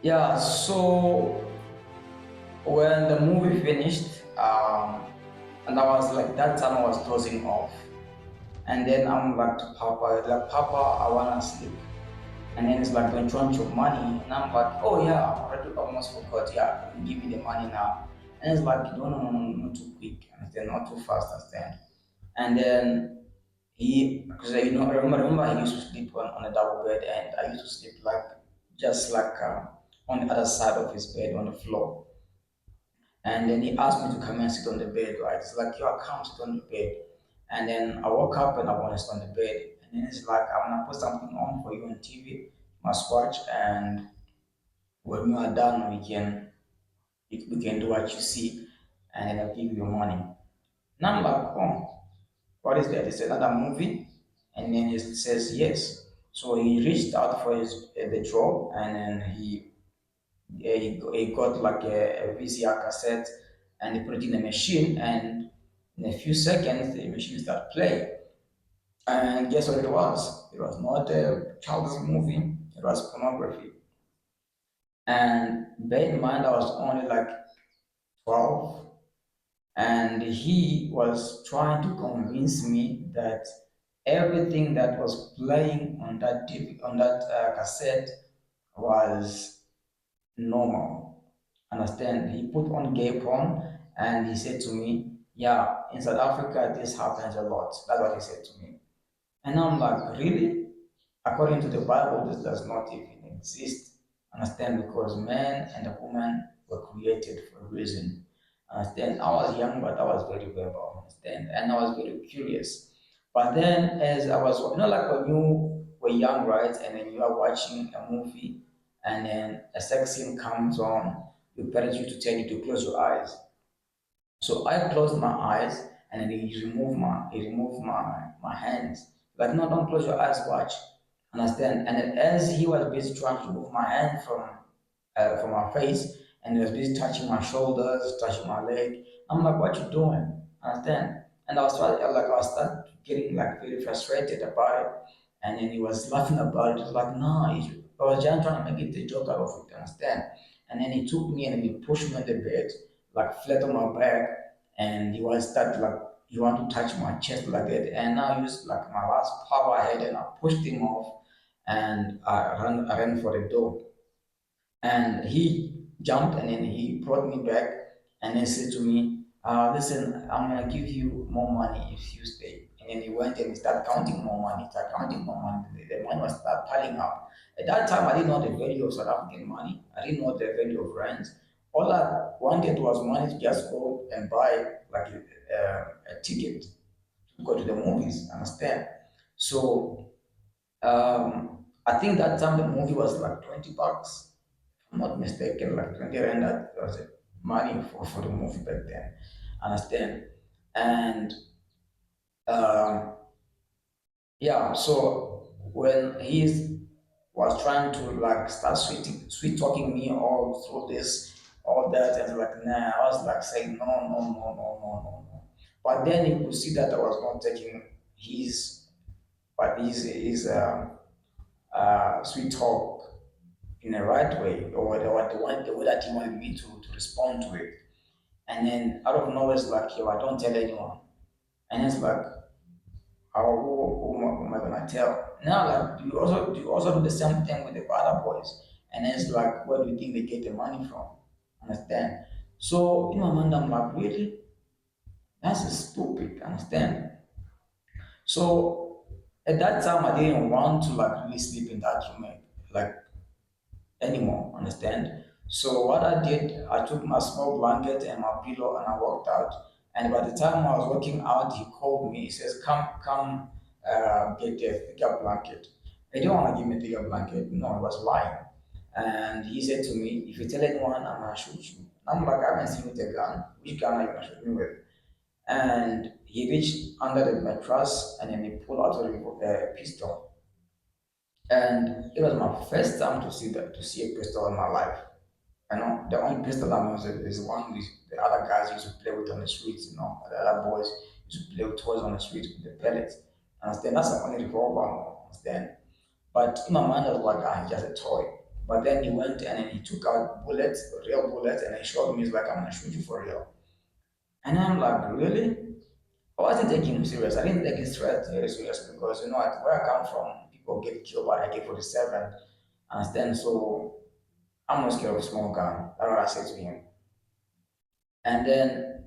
Yeah, so when the movie finished, and I was like, that time I was dozing off. And then I'm like to Papa, like, Papa, I wanna sleep. And then it's like, don't you want your money? And I'm like, oh yeah, I already almost forgot. Yeah, I can give you the money now. And it's like, no, no, no, no, no, not too quick. And then not too fast, understand? And then because I remember he used to sleep on a double bed, and I used to sleep like just like on the other side of his bed on the floor. And then he asked me to come and sit on the bed, right? It's like, yo, I come sit on the bed. And then I woke up and I want to sit on the bed. And then it's like, I'm gonna put something on for you on TV, you must watch. And when you are done, we can do what you see, and then I'll give you your money. And I'm like, oh, what is that? It's another movie. And then he says yes. So he reached out for his the drawer, and then he got like a VCR cassette, and he put it in the machine, and in a few seconds the machine started playing. And guess what it was? It was not a child's movie, it was pornography. And bear in mind, I was only like 12, and he was trying to convince me that everything that was playing on that on that cassette was normal. Understand? He put on gay porn, and he said to me, "Yeah, in South Africa this happens a lot." That's what he said to me. And I'm like, really? According to the Bible, this does not even exist. Understand? Because man and a woman were created for a reason. Understand? I was young, but I was very verbal. Understand? And I was very curious. But then, as I was, like when you were young, right? And then you are watching a movie, and then a sex scene comes on, your parents used to tell you to close your eyes. So I closed my eyes, and then he removed my hands. Like, no, don't close your eyes, watch. Understand? And then as he was busy trying to remove my hand from my face, and he was busy touching my shoulders, touching my leg. I'm like, what you doing? Understand? And I was getting like very frustrated about it. And then he was laughing about it. He was like, no, I was just trying to make it a joke out of it, understand? And then he took me and he pushed me on the bed, like flat on my back, and he want to touch my chest like that. And I used like my last power I had, and I pushed him off, and I ran for the door. And he jumped, and then he brought me back, and then said to me, listen, I'm gonna give you more money if you stay. And then he went and he started counting more money, started counting more money. The money was start piling up. At that time, I didn't know the value of South African money. I didn't know the value of rent. All I wanted was money to just go and buy like a ticket to go to the movies. Understand? So I think that time the movie was like $20. I'm not mistaken, like 20 rand, that was money for the movie back then. Understand? And um, yeah, so when he was trying to like start sweet talking me all through this, all that, and like, nah, I was like saying, no, no, no, no, no, no, no. But then he could see that I was not taking his sweet talk in the right way, or the way that he wanted me to respond to it. And then out of nowhere, it's like, yo, I don't tell anyone. And it's like, who am I gonna tell? Now, like, do you also do the same thing with the other boys? And then it's like, where do you think they get the money from? Understand? So in my mind, I'm like, really? That's stupid. Understand? So at that time, I didn't want to like really sleep in that room, like anymore. Understand? So what I did, I took my small blanket and my pillow and I walked out. And by the time I was walking out, he called me. He says, "Come, get a bigger blanket." He didn't want to give me a bigger blanket. No, he was lying. And he said to me, "If you tell anyone, I'm gonna shoot you." I'm like, "I haven't seen you with a gun. Which gun are you gonna shoot me with?" And he reached under the mattress and then he pulled out a pistol. And it was my first time to see a pistol in my life. I know the only pistol I know is the one the other guys used to play with on the streets. The other boys used to play with toys on the streets with the pellets. Understand? That's the only revolver I know. Understand? But in my mind, I was like, it's just a toy. But then he went and then he took out bullets, real bullets, and he shot me. He's like, I'm gonna shoot you for real. And I'm like, really? I wasn't taking him serious. I didn't take his threat very serious because where I come from, people get killed by AK-47. Understand? So I'm not scared of a small gun. That's what I said to him. And then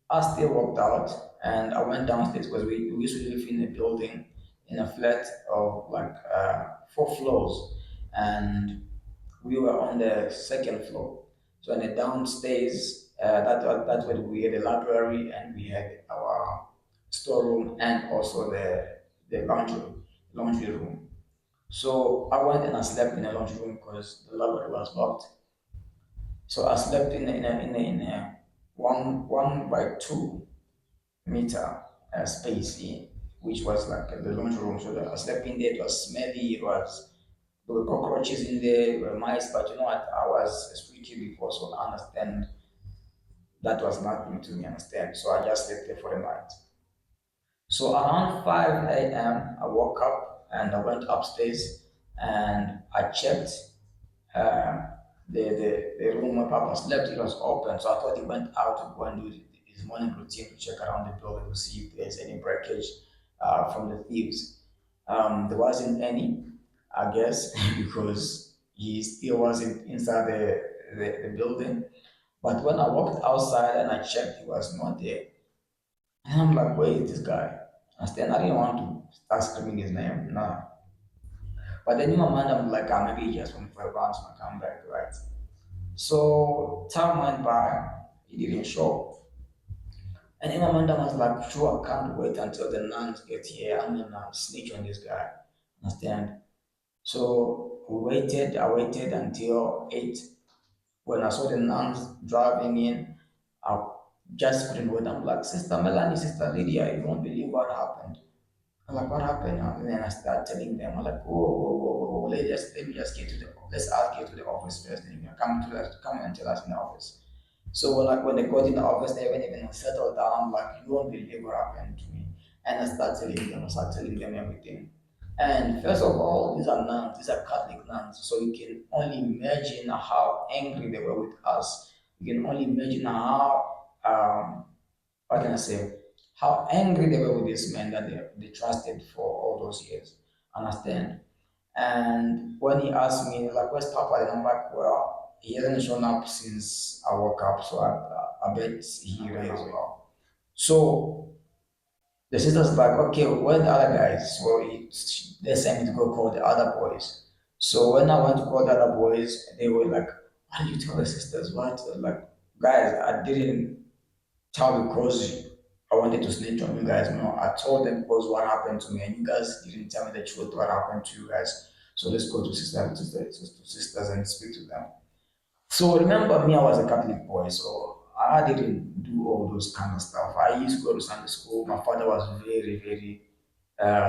I still walked out and I went downstairs because we used to live in a building in a flat of like 4 floors, and we were on the second floor. So in the downstairs, that's where we had the library and we had our storeroom and also the laundry room. So I went and I slept in the laundry room because the library was locked. So I slept in a 1 by 2 meter space, which was like the laundry room. So I slept in there. It was smelly. There were cockroaches in there, there were mice. But you know what? I was a street kid before, so I understand that was nothing to me. Understand? So I just slept there for the night. So around 5 a.m., I woke up and I went upstairs and I checked um, the room my papa slept. It was open, so I thought he went out to go and do his morning routine to check around the building to see if there's any breakage from the thieves. There wasn't any, I guess, because he still wasn't inside the building. But when I walked outside and I checked, he was not there. And I'm like, where is this guy? And then I didn't want to start screaming his name, no. But then in my mind, I'm like, maybe he just went for a bounce and come back, right? So time went by, he didn't show. And in my mind, I was like, sure, I can't wait until the nuns get here. I'm gonna snitch on this guy. Understand? So I waited until 8. When I saw the nuns driving in, I just couldn't wait. I'm like, Sister Melanie, Sister Lydia, you won't believe what happened. I'm like, what happened? And then I start telling them, I'm like, whoa, let me just get to let's ask get to the office first. Then you can come and tell us in the office. So when they got in the office, they haven't even settled down. I'm like, you won't believe what happened to me. And I start telling them everything. And first of all, these are nuns, these are Catholic nuns. So you can only imagine how angry they were with us. You can only imagine how what can I say? How angry they were with this man that they trusted for all those years. Understand? And when he asked me, like, where's Papa? And I'm like, well, he hasn't shown up since I woke up, so I bet he here as well. So the sister's like, okay, where are the other guys? So they sent me to go call the other boys. So when I went to call the other boys, they were like, why did you tell the sisters? What? Like, guys, I didn't tell because I wanted to snitch on you guys. No, I told them because what happened to me, and you guys didn't tell me the truth what happened to you guys. So let's go to sisters and speak to them. So remember me, I was a Catholic boy, so I didn't do all those kind of stuff. I used to go to Sunday school. My father was very, very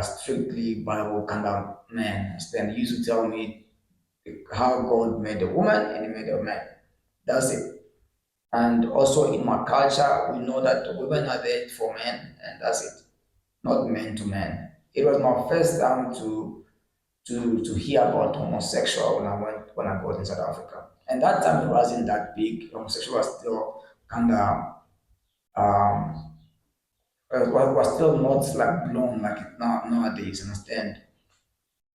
strictly Bible kind of man. Then he used to tell me how God made a woman and he made a man. That's it. And also in my culture, we know that women are there for men, and that's it, not men to men. It was my first time to hear about homosexual when I got in South Africa, and that time it wasn't that big. Homosexual was still kind of um, was still not like blown like it nowadays. Understand?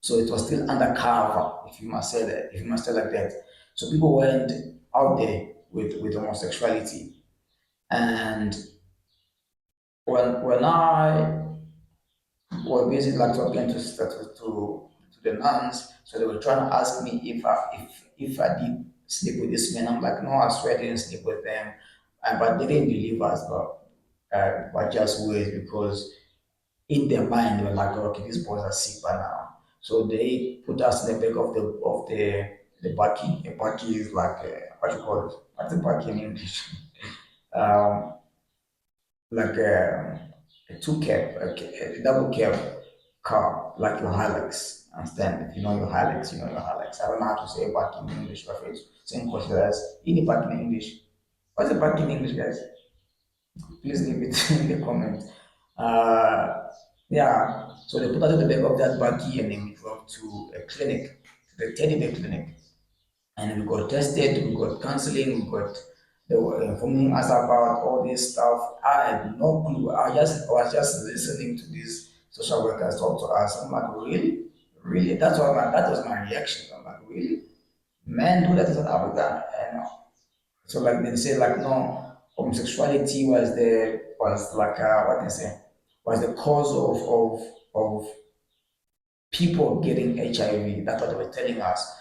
So it was still undercover, if you must say that, if you must say like that. So people weren't out there with homosexuality. And when I was basically like talking to the nuns, so they were trying to ask me if I did sleep with this man. I'm like, no, I swear I didn't sleep with them. But they didn't believe us, but just words because in their mind they were like, okay, these boys are sick by now. So they put us in the back of the bucky. A bucky is like what you call it? What's a bucky in English? Um, like a two cab, a double cab car, like your Hilux. Understand? If you know your Hilux, you know your Hilux. I don't know how to say back in English, but it's same question as any back in English. What's a back in English, guys? Please leave it in the comments. Yeah, so they put us in the back of that buggy and then we drove to a clinic. the teddy bear clinic, and we got tested, we got counseling, we got they were informing us about all this stuff. I had no clue. I was just listening to these social workers talk to us. I'm like, really, really? That was my reaction. I'm like, really? Men do that in South Africa, and so like they say like no, homosexuality was like what they say was the cause of people getting HIV. That's what they were telling us.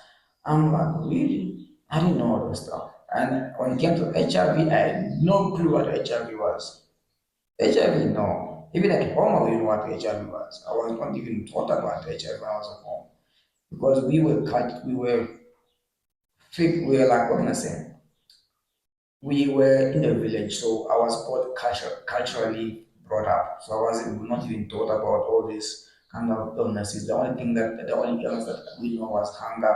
I'm like, really? I didn't know all those stuff. And when it came to HIV, I had no clue what HIV was. HIV, no. Even at home, I didn't know what HIV was. I was not even taught about HIV when I was at home because we were like, what can I say? We were in the village, so I was culturally brought up. So I wasn't not even taught about all these kind of illnesses. The only illness that we know was hunger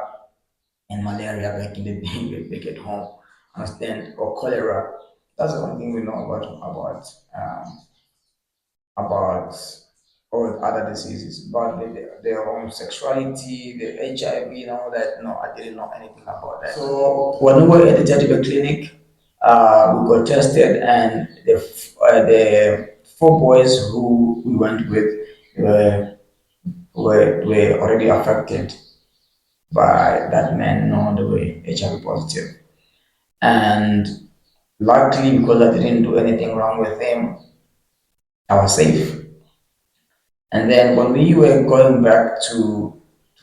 and malaria back in the day, back at home, understand, or cholera. That's the only thing we know about all the other diseases. But the homosexuality, the HIV, and all that, no, I didn't know anything about that. So when we were at the Jatiba clinic, we got tested, and the four boys who we went with were, were already affected by that man, no, they were HIV positive. And luckily, because I didn't do anything wrong with him, I was safe. And then when we were going back to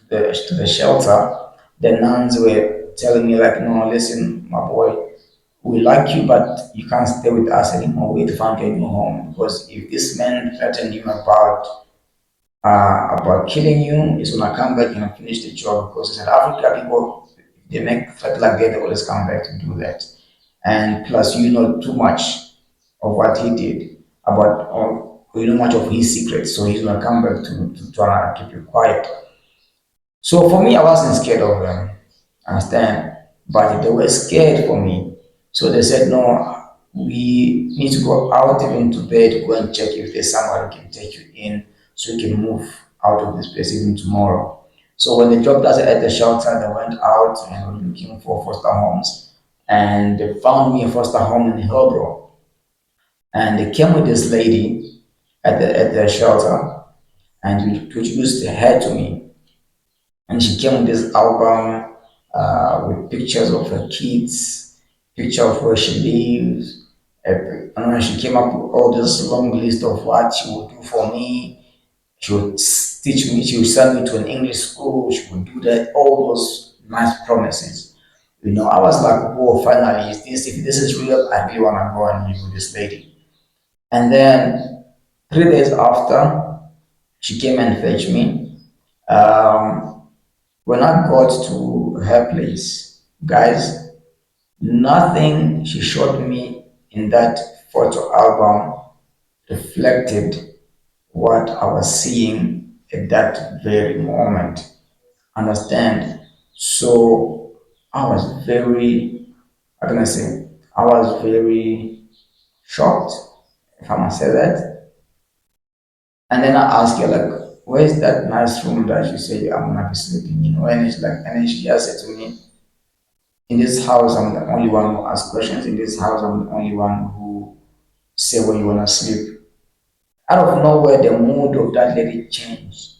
the shelter, the nuns were telling me like, no, listen, my boy, we like you, but you can't stay with us anymore. We have to find you home because if this man threatened you about killing you, he's gonna come back and finish the job because in South Africa people they make threat like that, they always come back to do that. And plus, you know too much of what he did about, you know much of his secrets, so he's gonna come back to try to keep you quiet. So for me, I wasn't scared of them, understand? But they were scared for me. So they said, no, we need to go out even to bed to go and check if there's someone who can take you in so you can move out of this place even tomorrow. So when they dropped us at the shelter, they went out and were looking for foster homes. And they found me a foster home in Hillbrow. And they came with this lady at the shelter and introduced her to me, and she came with this album with pictures of her kids, picture of where she lives. And when she came up with all this long list of what she would do for me, she would teach me, she would send me to an English school, she would do that, all those nice promises. You know, I was like, whoa, finally, if this is real, I really want to go and live with this lady. And then 3 days after, she came and fetched me. Um, when I got to her place, guys, nothing she showed me in that photo album reflected what I was seeing at that very moment. Understand? So I was very, how can I say, I was very shocked, if I must say that. And then I asked her, like, where's that nice room that you say I'm gonna be sleeping in? And it's like, and then she just said to me, in this house, I'm the only one who asks questions. In this house, I'm the only one who say when you wanna sleep. Out of nowhere, the mood of that lady changed.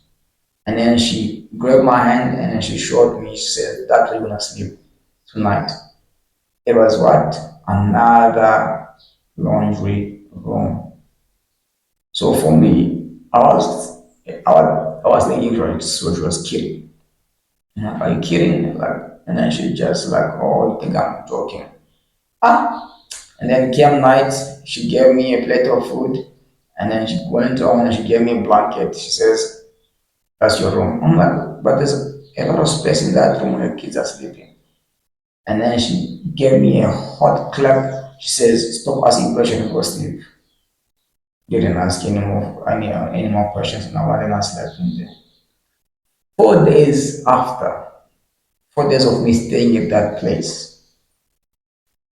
And then she grabbed my hand and then she showed me, she said, that's where you're gonna sleep tonight. It was what? Another laundry room. So for me, I was thinking, right, so she was kidding. You know, are you kidding? Like, and then she just like, oh, you think I'm joking? Ah, and then came night, she gave me a plate of food, and then she went on and she gave me a blanket. She says, that's your room. I'm like, but there's a lot of space in that room where kids are sleeping. And then she gave me a hot clap. She says, stop asking questions and go sleep. Didn't ask any more questions. Now I didn't slept in there. 4 days after, 4 days of me staying at that place,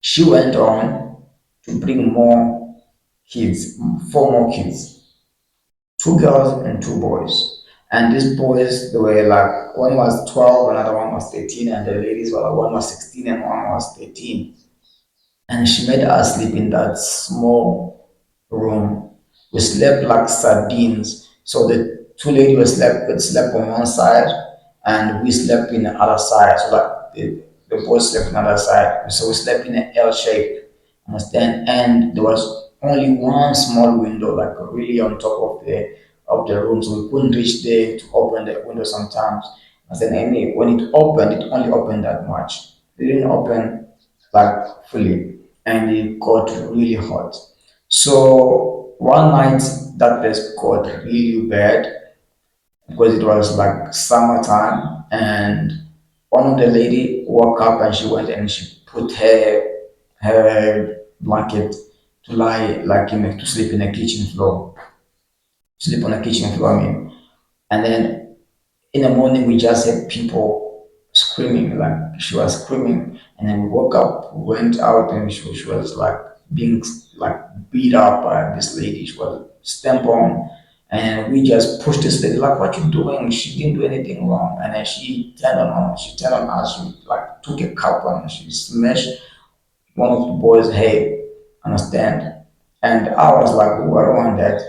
she went on to bring more kids, four more kids, two girls and two boys. And these boys, they were like, one was 12, another one was 13, and the ladies were like, one was 16 and one was 13. And she made us sleep in that small room. We slept like sardines. So the two ladies slept on one side, and we slept in the other side. So like the boys slept on the other side. So we slept in an L shape. Understand? And there was only one small window, like really on top of the room, so we couldn't reach there to open the window sometimes. And then anyway, when it opened, it only opened that much. It didn't open like fully, and it got really hot. So one night that place got really bad because it was like summertime, and one of the lady woke up and she went and she put her blanket to lie like to sleep in the kitchen floor, sleep on the kitchen floor. I mean, and then in the morning we just had people screaming, like she was screaming, and then we woke up, went out, and she was like being like beat up by this lady. She was stamped on, and we just pushed this lady like, "What you doing?" She didn't do anything wrong, and then she turned on us. She like took a cup and she smashed one of the boys' head. Understand? And I was like, "Oh, I don't want that."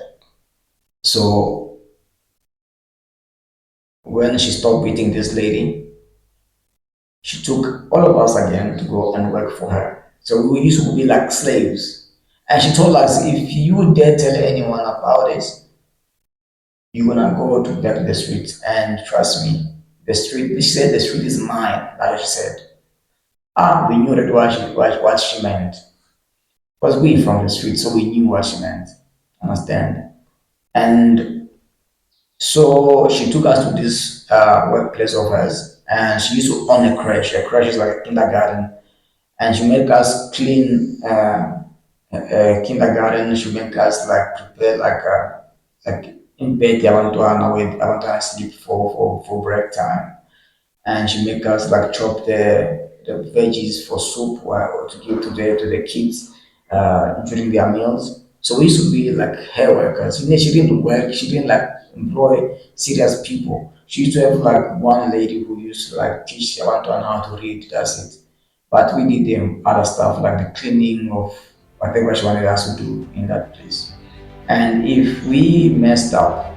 So when she stopped beating this lady, she took all of us again to go and work for her. So we used to be like slaves. And she told us, if you dare tell anyone about this, you're gonna go to back to the street. And trust me, the street, she said the street is mine, like she said. Ah, we knew that what she meant. Because we from the street, so we knew what she meant. Understand? And so she took us to this workplace of hers, and she used to own a crash. A crash is like a kindergarten, and she make us clean kindergarten. She make us like prepare like in bed. I want to sleep for break time, and she make us like chop the veggies for soup or to give to the kids during their meals. So we used to be like hair workers. She didn't work. She didn't like employ serious people. She used to have like one lady who used to like teach one to how to read. That's it. But we did the other stuff like the cleaning of whatever she wanted us to do in that place. And if we messed up,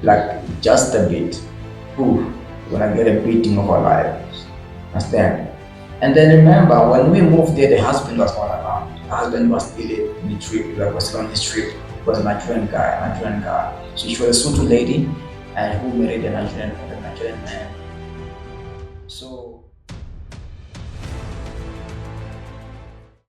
like just a bit, ooh, we're gonna get a beating of our lives. Understand? And then remember, when we moved there, the husband was not around. The husband was still in the trip, like was still on his trip. He was a Nigerian guy, Nigerian guy. So she was a Sutu lady, and who married a Nigerian man. So